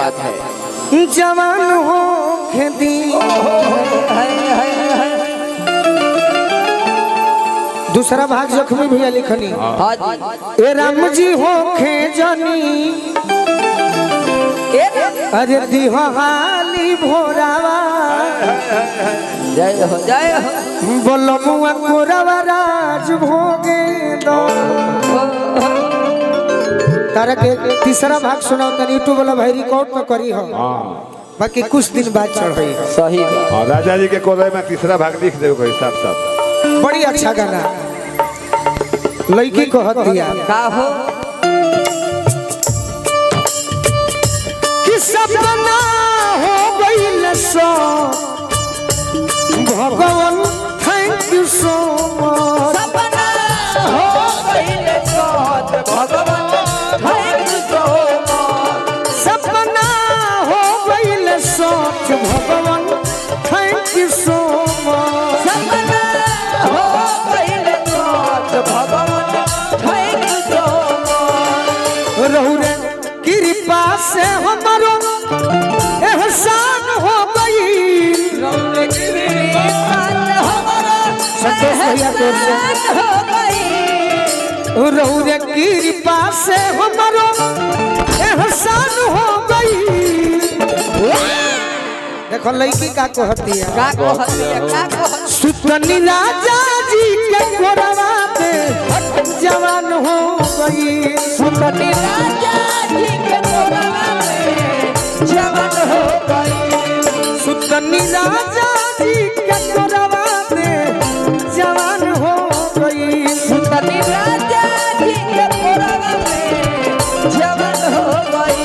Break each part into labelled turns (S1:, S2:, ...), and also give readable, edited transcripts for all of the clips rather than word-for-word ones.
S1: बात है।
S2: जवान हो खेती दूसरा भाग जख्मी भैया लिखनी ए राम जी हो खेजनी अरे दिहाली भोरावा
S1: जय हो जय हो
S2: बोलो मुआ कोरावा राज भोगे दो तारा के तीसरा भाग सुनाओ तनी यूट्यूब वाला भाई रिकॉर्ड में करी हो बाकी कुछ दिन बाद चढ़ई हो
S1: सही बात।
S3: राजा जी के कोरे में तीसरा भाग लिख देबो कोई साफ साफ।
S2: बड़ी अच्छा गाना लड़की को हद दिया
S1: का हो
S2: कि सपना हो गइल सो भगवान थैंक यू सो मच
S1: सपना हो गइल सो भगवान थैंक यू सो मच
S2: सपना हो गइल सो भगवान थैंक यू सो मच
S1: सपना हो गइल सो भगवान थैंक यू सो मच
S2: रहु रे कृपा से हमारो एहसान हो गई संतोष भैया तोर से रहु रे कृपा से हमारो एहसान हो गई देखो लड़की का कहती है सुतनी राजा जी के कोरवा पे जवान हो गई
S1: सुतनी राजा जी के कोरवा पे जवान हो गई
S2: सुतनी राजा जी के कोरवा पे जवान हो गई
S1: सुतनी राजा जी के कोरवा पे जवान हो गई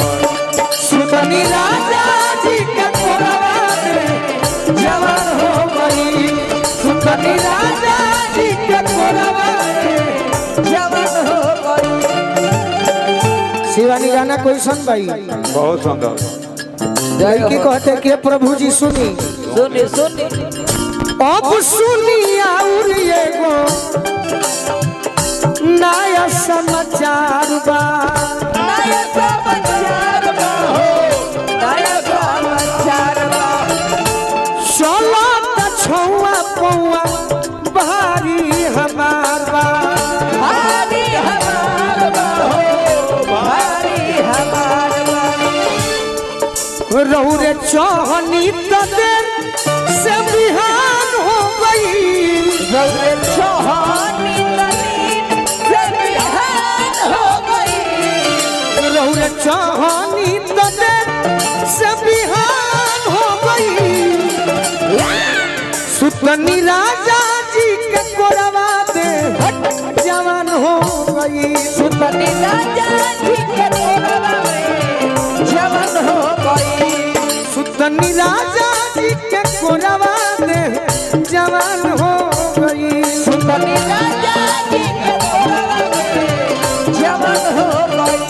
S2: सुतनी राजा जी के कोरवा पे जवान हो गई सुतनी राजा जी के कोरवा पे
S1: जवान हो गई
S2: शिवानी गाना कोई सुन भाई
S3: बहुत सुंदर।
S2: लड़की कहते कि प्रभु जी सुनी
S1: सुनी सुनी
S2: अब सुनी और एगो नया समाचार बा
S1: नया समाचार बा हो नया समाचार बा
S2: चलो त छौआ पौआ भारी हमार बा
S1: भारी हमार बा हो भारी हमार बा
S2: रहु रे चाहनी त देर से बिहान हो गई
S1: रौरे चौहानी तनीन से बिहान हो गई
S2: रहु रे चाहनी त देर से बिहान हो गई सुतनी राजा जी के कोरवा पे जवान हो गई
S1: सुतनी राजा जी के कोरवा में जवान हो गई
S2: सुतनी राजा जी के कोरवा पे जवान हो गई
S1: सुतनी राजा जी के कोरवा में जवान हो गई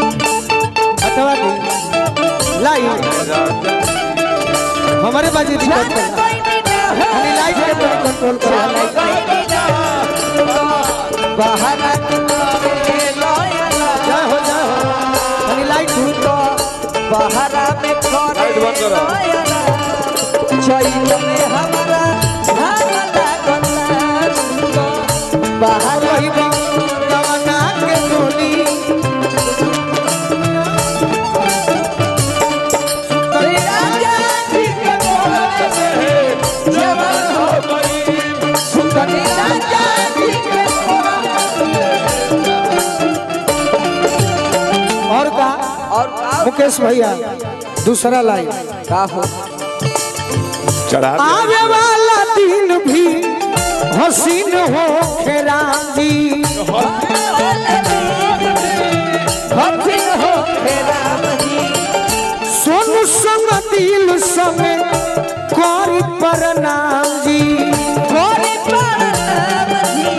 S2: अथवा की लाइव हमारे बाजी दिक्कत है खाली लाइव के पर कंट्रोल करो
S1: बाहर
S2: जय हो खाली लाइट
S1: बाहर में
S3: लाइट बंद करो।
S1: चैत में हमारा बाहर
S2: वही गवना के डोली
S1: राजा जी के कोरवा में जवान हो गई सुतनी राजा जी के कोरवा
S2: और का
S1: और
S2: मुकेश भैया दूसरा लाइन
S1: का हो
S3: चढ़ा दे।
S2: आवे वाला दिन भी हसीन हो राम जी
S1: हसीन हो राम जी
S2: सोनू संग दिल संग करी प्रणाम जी
S1: कोरी प्रणाम जी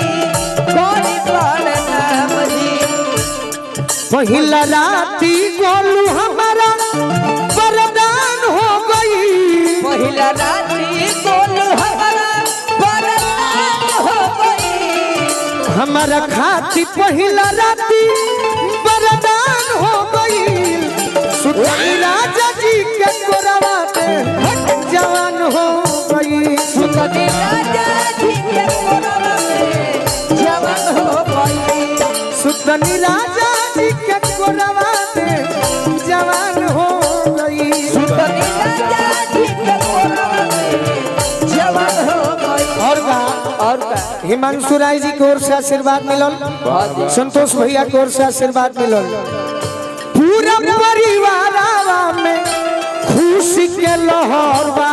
S2: पहिला राती गोलू हमारा वरदान हो गई।
S1: पहिला राती गोलू हमारा वरदान हो गई।
S2: हमारा खाती पहिला राती वरदान हो गई। सुतनी राजा जी के कोरवा में जवान हो गई।
S1: सुतनी राजा जी के कोरवा में जवान हो गई।
S2: सुतनी राजा जी के कोरवा में जवान हो गई।
S1: सुतनी राजा जी के कोरवा में जवान हो गई।
S2: और
S1: का
S2: हिमांशु राय जी की ओर से आशीर्वाद मिलल। संतोष भैया की ओर से आशीर्वाद मिलल। पूरा परिवार में खुशी के लहर बा।